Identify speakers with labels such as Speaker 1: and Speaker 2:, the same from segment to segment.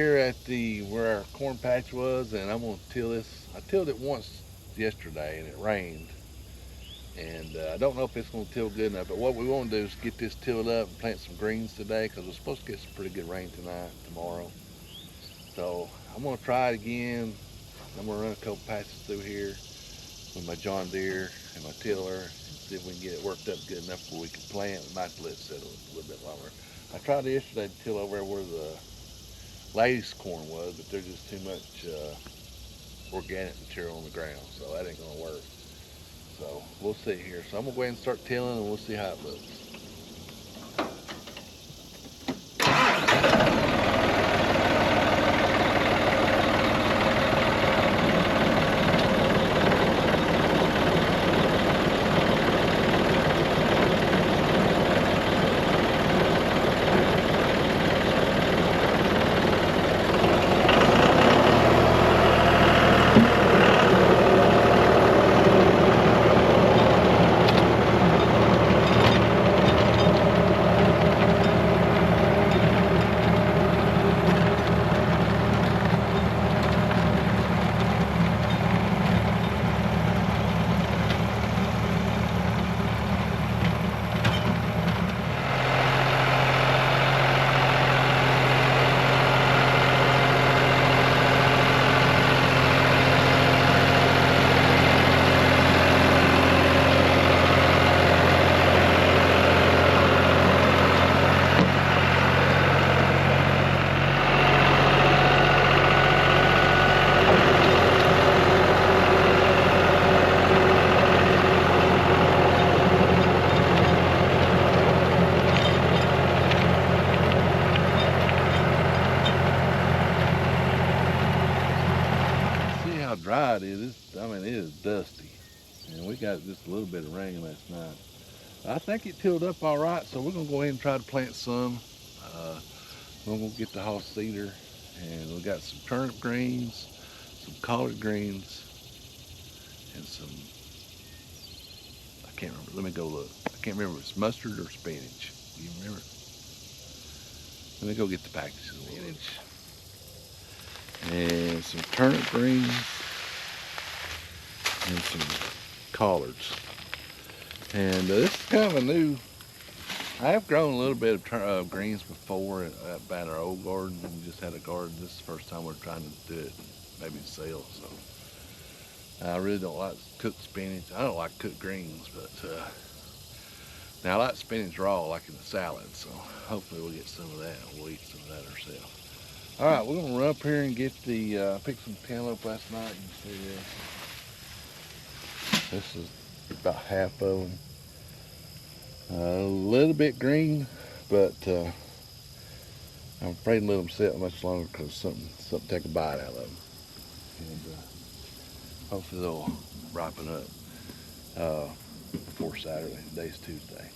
Speaker 1: Here at the where our corn patch was, and I'm gonna till this. I tilled it once yesterday, and it rained, and I don't know if it's gonna till good enough. But what we want to do is get this tilled up and plant some greens today, because we're supposed to get some pretty good rain tonight, tomorrow. So I'm gonna try it again. I'm gonna run a couple patches through here with my John Deere and my tiller, and see if we can get it worked up good enough where we can plant. We might let it settle a little bit longer. I tried yesterday to till over where the ladies' corn was, but there's just too much organic material on the ground, so that ain't gonna work. So we'll see here. So I'm gonna go ahead and start tilling, and we'll see how it looks. See how dry it is. I mean, it is dusty, and we got just a little bit of rain last night. I think it tilled up all right, so we're gonna go ahead and try to plant some. Uh, we're gonna get the Hoss seeder, and we got some turnip greens, some collard greens, and some, I can't remember. Let me go look. I can't remember if it's mustard or spinach. Do you remember? Let me go get the package of spinach and some turnip greens and some collards. And this is kind of a new. I have grown a little bit of greens before at our old garden. We just had a garden. This is the first time we're trying to do it, maybe sell. So I really don't like cooked spinach. I don't like cooked greens, but now I like spinach raw, like in the salad. So hopefully we'll get some of that, and we'll eat some of that ourselves. All right, we're gonna run up here and get the pick some cantaloupe last night. You see this is about half of them. A little bit green, but I'm afraid to let them sit much longer because something take a bite out of them. And hopefully they'll ripen up before Saturday. Today's Tuesday.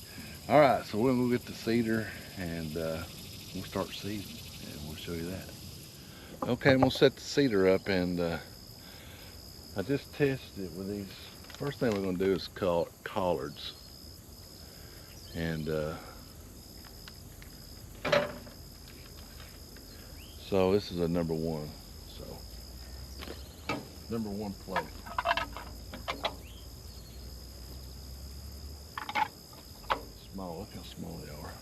Speaker 1: All right, so we'll go get the seeder, and we'll start seeding, and we'll show you that. Okay, I'm gonna set the seeder up, and I just tested it with these. First thing we're gonna do is collards, and so this is a number one. So number one plate. Small, look how small they are.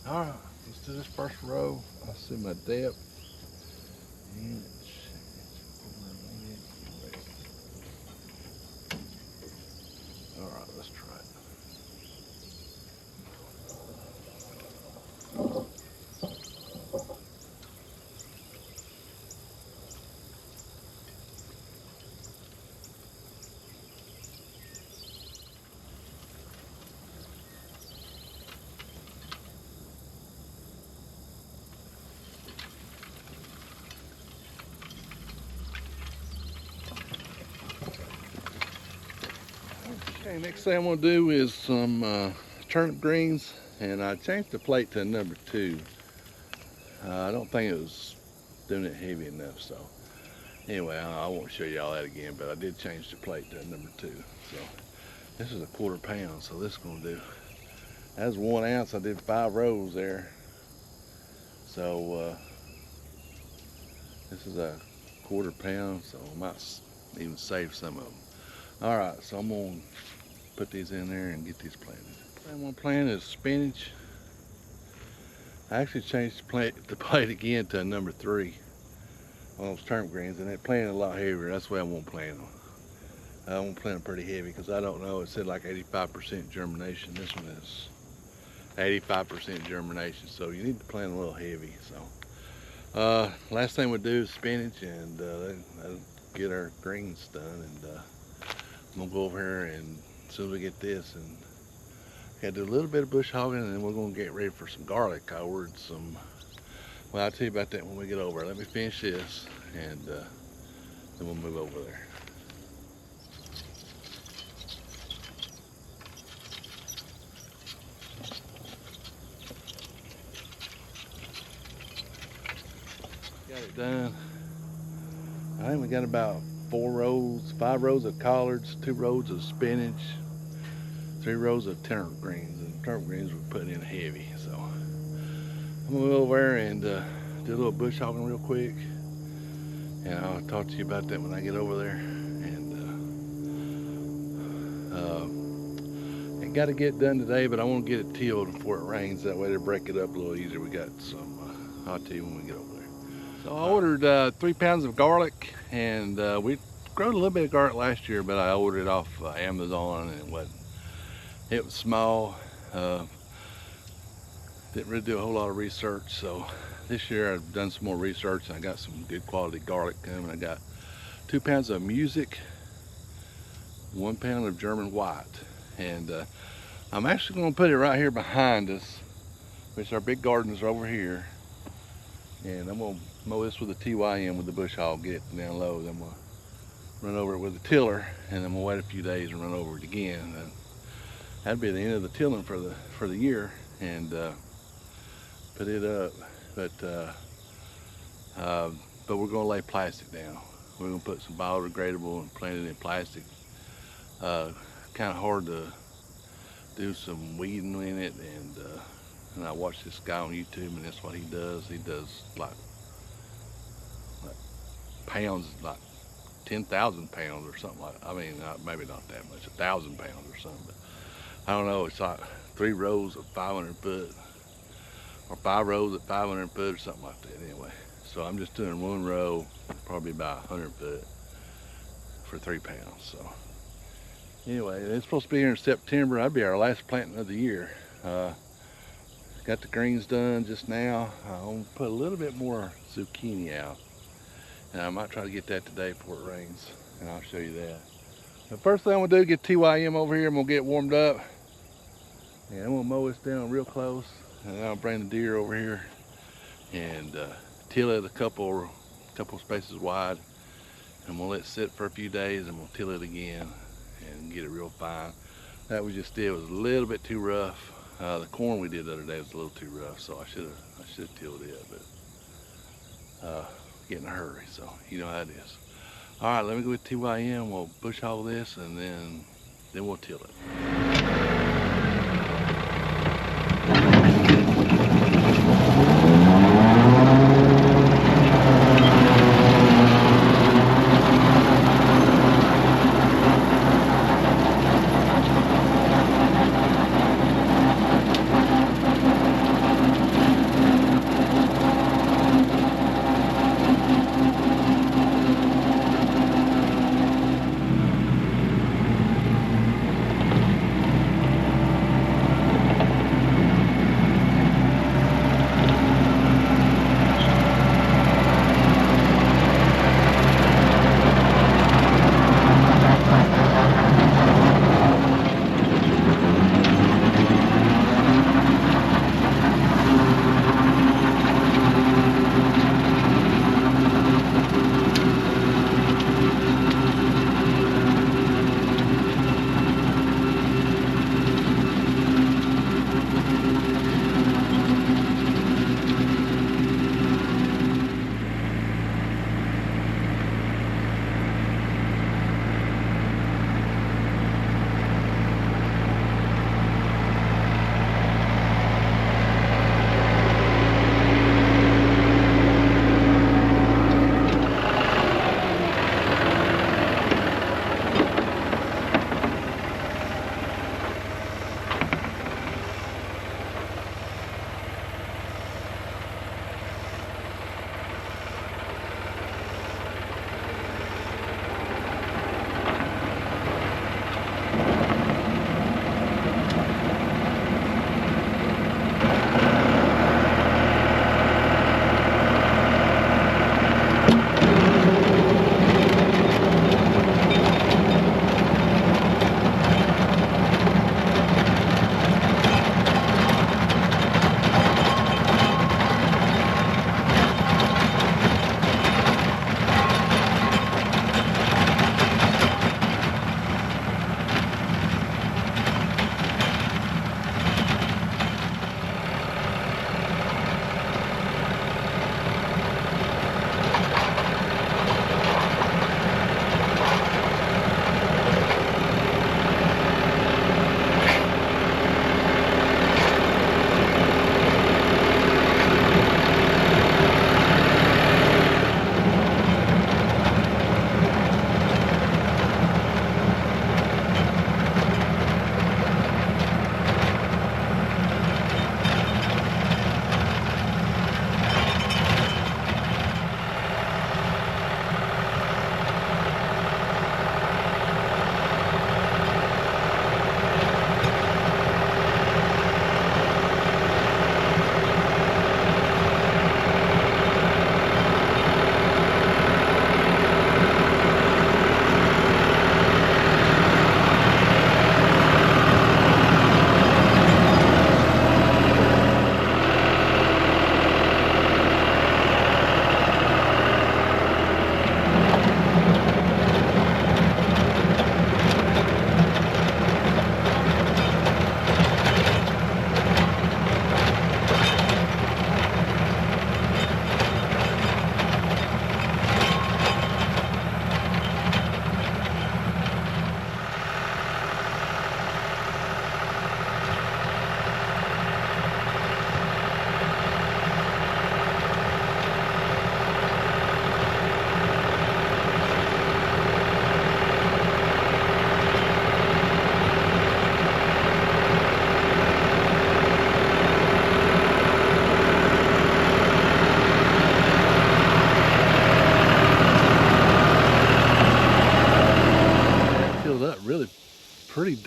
Speaker 1: All right, let's do this first row. I see my depth. All right, let's try it. Okay, next thing I'm gonna do is some turnip greens, and I changed the plate to number two. I don't think it was doing it heavy enough, so anyway, I won't show you all that again, but I did change the plate to number two. So this is a 1/4 pound, so this is gonna do That was 1 ounce. I did 5 rows there. So this is a 1/4 pound, so I might even save some of them. All right, so I'm gonna put these in there and get these planted. I'm gonna plant is spinach. I actually changed the plate again to a number 3 on those turnip greens, and it planted a lot heavier. That's the way I won't plant them. I won't plant them pretty heavy because I don't know. It said like 85% germination. This one is 85% germination, so you need to plant a little heavy. So last thing we do is spinach, and that'll get our greens done. And I'm gonna go over here, and as soon as we get this, and gotta do a little bit of bush hogging, and then we're gonna get ready for some garlic. I ordered some. Well, I'll tell you about that when we get over. Let me finish this, and then we'll move over there. Got it done. I think we got about 5 rows of collards, 2 rows of spinach, 3 rows of turnip greens. And turnip greens we're putting in heavy. So I'm gonna go over there and do a little bush hogging real quick, and I'll talk to you about that when I get over there. And it got to get done today, but I want to get it tilled before it rains. That way to break it up a little easier. We got some. I'll tell you when we get over there. So I ordered 3 pounds of garlic, and we grew a little bit of garlic last year, but I ordered it off Amazon, and it was small. Didn't really do a whole lot of research, so this year I've done some more research, and I got some good quality garlic coming. I got 2 pounds of music, 1 pound of German white, and I'm actually going to put it right here behind us, which our big gardens are over here, and I'm going to mow this with a TYM with the bush hog, get it down low. Then I'm going to run over it with a tiller, and I'm going to wait a few days and run over it again. And that'd be the end of the tilling for the year, and put it up. But we're going to lay plastic down. We're going to put some biodegradable and plant it in plastic. Kind of hard to do some weeding in it, and I watched this guy on YouTube, and that's what he does. He does like pounds, like 10,000 pounds or something like. I mean, maybe not that much, 1,000 pounds or something. But I don't know. It's like 3 rows of 500 foot, or 5 rows at 500 foot, or something like that. Anyway, so I'm just doing 1 row, probably about 100 foot for 3 pounds. So anyway, it's supposed to be here in September. That'd be our last planting of the year. Got the greens done just now. I'm gonna put a little bit more zucchini out, and I might try to get that today before it rains, and I'll show you that. The first thing I'm gonna do is get TYM over here. I'm gonna get warmed up, and I'm gonna mow this down real close, and then I'll bring the deer over here and till it a couple spaces wide, and I'm gonna let it sit for a few days, and I'm gonna till it again and get it real fine. That we just did was a little bit too rough. The corn we did the other day was a little too rough, so I should have tilled it, but get in a hurry, so you know how it is. All right, let me go with TYM. We'll bush hog this, and then we'll till it.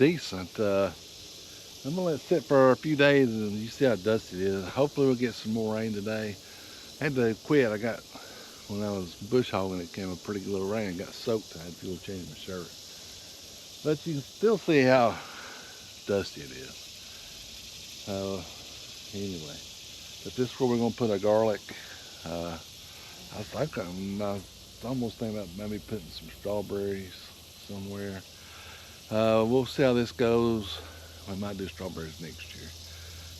Speaker 1: decent. I'm gonna let it sit for a few days and you see how dusty it is. Hopefully we'll get some more rain today. I had to quit. When I was bush hogging, it came a pretty good little rain and got soaked. I had to go change my shirt. But you can still see how dusty it is. Anyway, but this is where we're gonna put our garlic. I was almost thinking about maybe putting some strawberries somewhere. We'll see how this goes. We might do strawberries next year.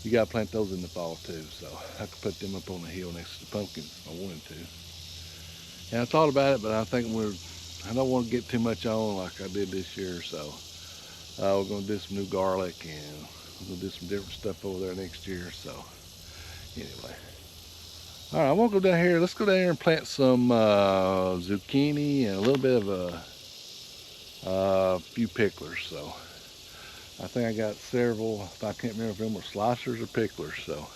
Speaker 1: You gotta plant those in the fall too, so I could put them up on the hill next to the pumpkins if I wanted to. And I thought about it, but I think I don't want to get too much on like I did this year, so we're gonna do some new garlic and we're gonna do some different stuff over there next year. So anyway, all right, I want to go down here. Let's go down here and plant some zucchini and a little bit of a few picklers. So I think I got several. I can't remember if them were slicers or picklers. So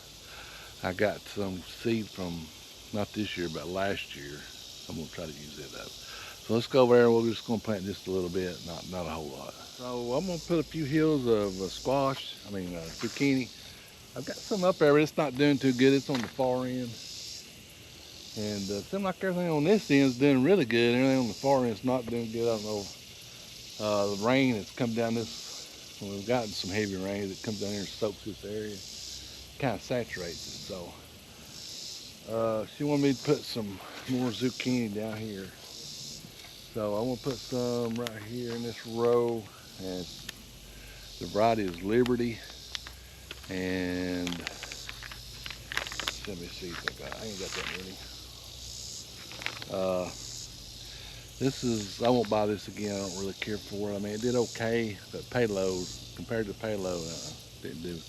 Speaker 1: I got some seed from not this year, but last year. I'm gonna try to use it up. So let's go over there. We're just gonna plant just a little bit, not a whole lot. So I'm gonna put a few hills of zucchini. I've got some up there, but it's not doing too good. It's on the far end. And it seems like everything on this end is doing really good. Everything on the far end is not doing good. I don't know. The rain has come down this, when we've gotten some heavy rain, it comes down here and soaks this area. Kind of saturates it. So she wanted me to put some more zucchini down here. So I want to put some right here in this row. And the variety is Liberty. And let me see if I ain't got that many. This is, I won't buy this again. I don't really care for it. I mean, it did okay, but payload, compared to payload, didn't do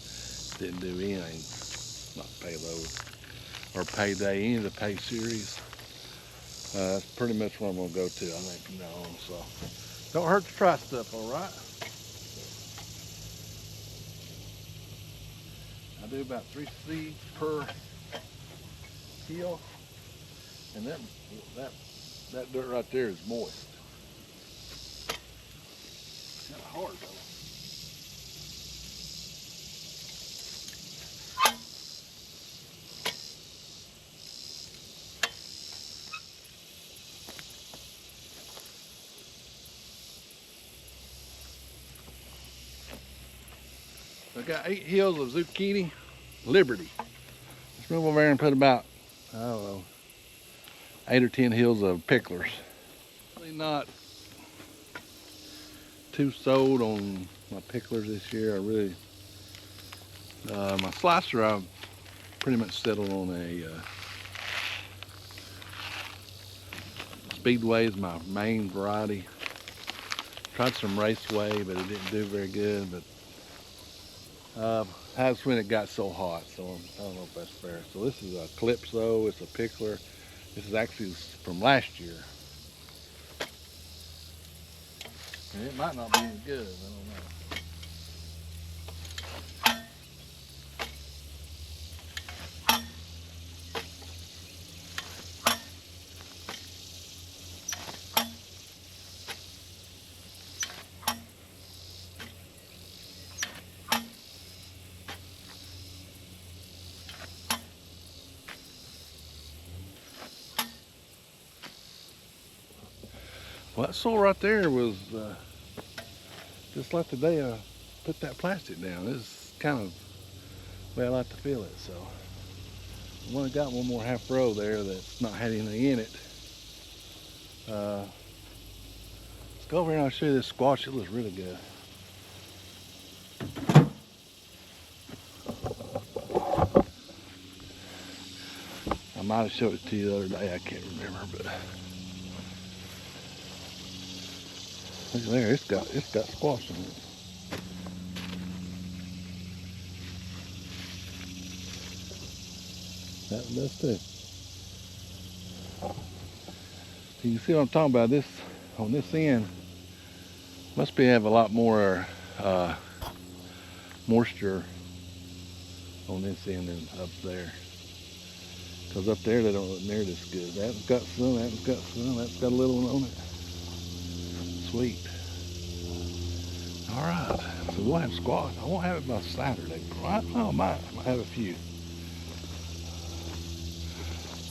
Speaker 1: anything. Not payload or payday, any of the pay series. That's pretty much what I'm gonna go to, I think, from now on. So don't hurt to try stuff, all right? I do about 3 seeds per hill, and that dirt right there is moist. Kind of hard though. I got 8 hills of zucchini, Liberty. Let's move over there and put about, I don't know, 8 or 10 hills of picklers. Really not too sold on my picklers this year. My slicer, I've pretty much settled on a Speedway is my main variety. Tried some Raceway, but it didn't do very good. But that's when it got so hot, so I don't know if that's fair. So this is a Calypso, it's a pickler. This is actually from last year. And it might not be any good, I don't know. Well, that soil right there was just like the day I put that plastic down. This is kind of the way I like to feel it. So I've only got one more half row there that's not had anything in it. Let's go over here and I'll show you this squash. It looks really good. I might have showed it to you the other day. I can't remember, but look at there. It's got squash in it. That one does too. You can see what I'm talking about. This on this end must have a lot more moisture on this end than up there. Because up there they don't look near this good. That one's got some, that one's got some, that's got a little one on it. Sweet. All right, so we'll have squash. I won't have it by Saturday. I might have a few.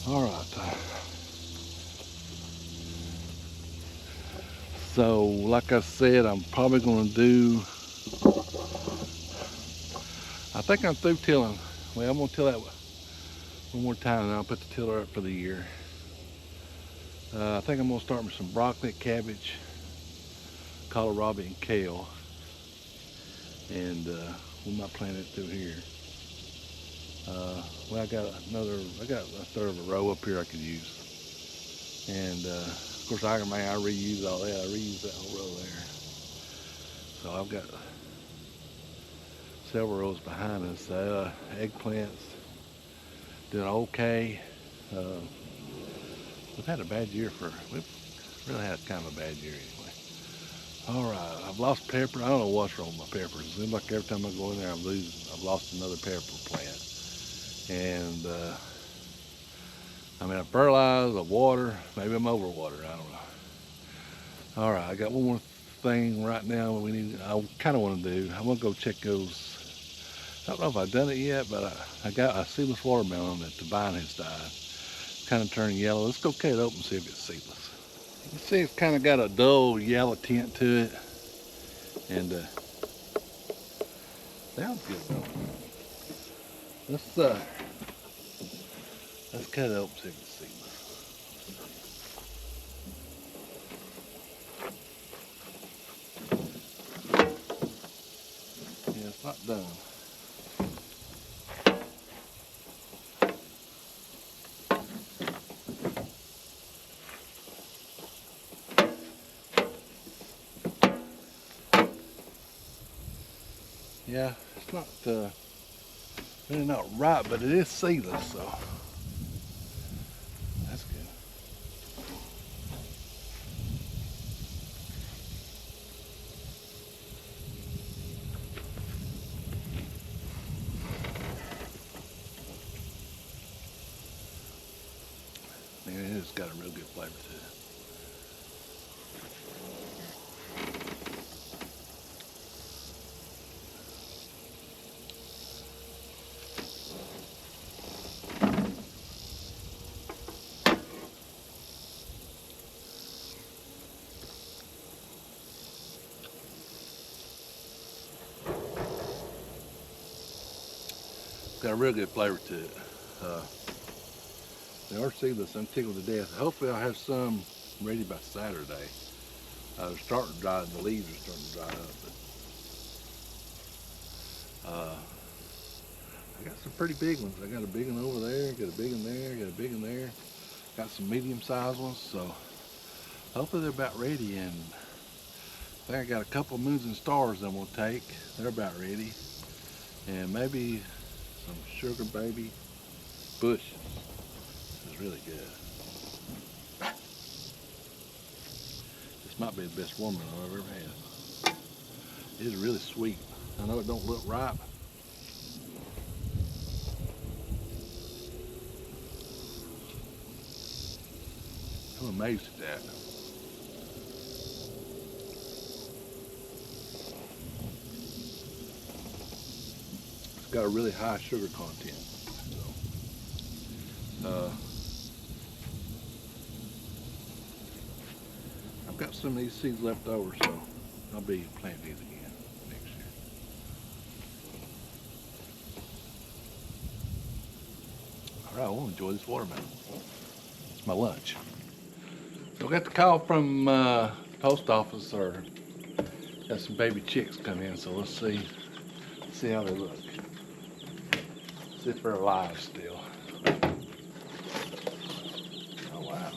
Speaker 1: All right. So, like I said, I'm probably going to do. I think I'm through tilling. Well, I'm going to till that one more time, and I'll put the tiller up for the year. I think I'm going to start with some broccoli, cabbage, kohlrabi, and kale, and we might plant it through here. Well, I got a third of a row up here I could use, and of course I reuse all that. I reuse that whole row there. So I've got several rows behind us. Eggplants doing okay. We've had a bad year we've really had kind of a bad year anyway. All right, I've lost pepper. I don't know what's wrong with my peppers. It seems like every time I go in there, I've lost another pepper plant. And I fertilize, I water, maybe I'm overwatered, I don't know. All right, I got one more thing right now I kind of want to do. I'm gonna go check those. I don't know if I've done it yet, but I got a seedless watermelon that the vine has died. It's kind of turning yellow. Let's go cut it open and see if it's seedless. You see it's kind of got a dull yellow tint to it. And sounds good though. Let's cut it open and see if it's seedless. Yeah, it's not done. Yeah, it's not really not right, but it is seedless, so that's good. Man, it has got a real good flavor to it. Got a real good flavor to it. They are seedless. I'm tickled to death. Hopefully I'll have some ready by Saturday. They're starting to dry, the leaves are starting to dry up. But, I got some pretty big ones. I got a big one over there, got a big one there, got a big one there. Got some medium-sized ones, so hopefully they're about ready. And I think I got a couple of moons and stars I'm gonna take. They're about ready. And maybe some sugar baby bushes. This is really good. This might be the best watermelon I've ever had. It is really sweet. I know it don't look ripe. I'm amazed at that. It's got a really high sugar content. So, I've got some of these seeds left over, so I'll be planting these again next year. All right, I want to enjoy this watermelon. It's my lunch. So I got the call from post office, or got some baby chicks come in. So let's see how they look. See if they're alive still. Oh wow,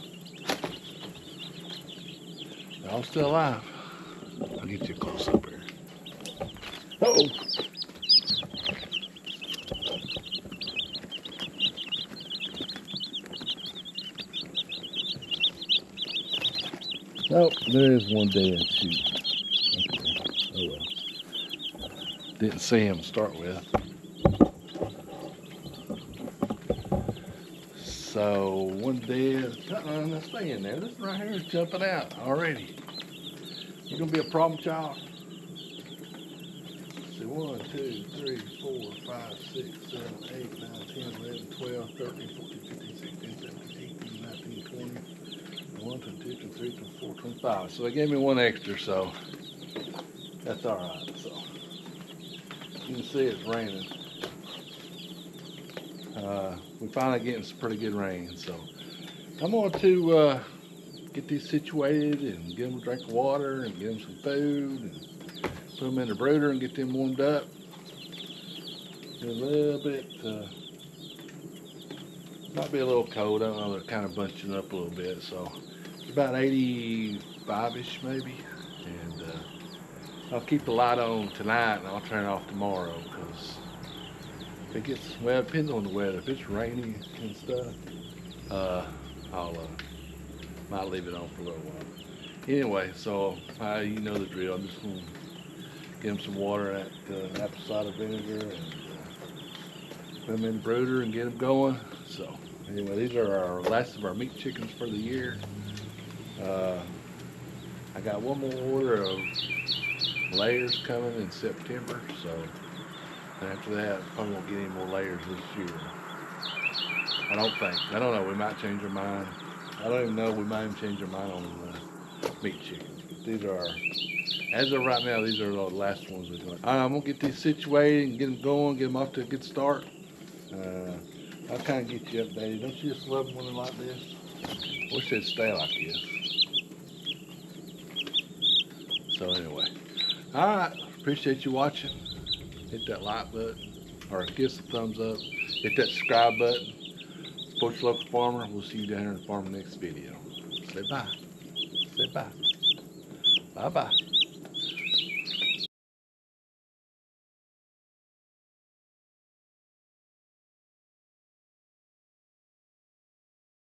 Speaker 1: they're all still alive. I'll get you a close up here. Uh-oh. Oh, there is one dead. Shoot. Okay. Oh well. Didn't see him to start with. So one dead. Let's stay in there. This right here is jumping out already. You gonna be a problem child? 1, 2, 3, 4, 5, 6, 7, 8, 9, 10, 11, 12, 13, 14, 15, 16, 17, 18, 19, 20. 1, 2, 3, 4, 25. So they gave me one extra, so that's all right. So you can see it's raining. We're finally getting some pretty good rain, so I'm going to get these situated and get them a drink of water and get them some food and put them in the brooder and get them warmed up. A little bit, might be a little cold. I don't know, they're kind of bunching up a little bit, so it's about 85-ish maybe. And I'll keep the light on tonight and I'll turn it off tomorrow because if it gets, well, it depends on the weather. If it's rainy and stuff, I'll might leave it on for a little while. Anyway, so you know the drill. I'm just going to get them some water and apple cider vinegar and put them in the brooder and get them going. So anyway, these are our last of our meat chickens for the year. I got one more order of layers coming in September, so after that, probably won't get any more layers this year. I don't think. I don't know. We might change our mind. I don't even know. We might even change our mind on meat chickens. But these are, as of right now, these are the last ones we're doing. I'm going to get these situated and get them going, get them off to a good start. I'll kind of get you updated. Don't you just love them when they're like this? Wish they'd stay like this. So anyway. Alright. Appreciate you watching. Hit that like button. Or give us a thumbs up. Hit that subscribe button. Support your local farmer. We'll see you down here in the farm next video. Say bye. Say bye. Bye-bye.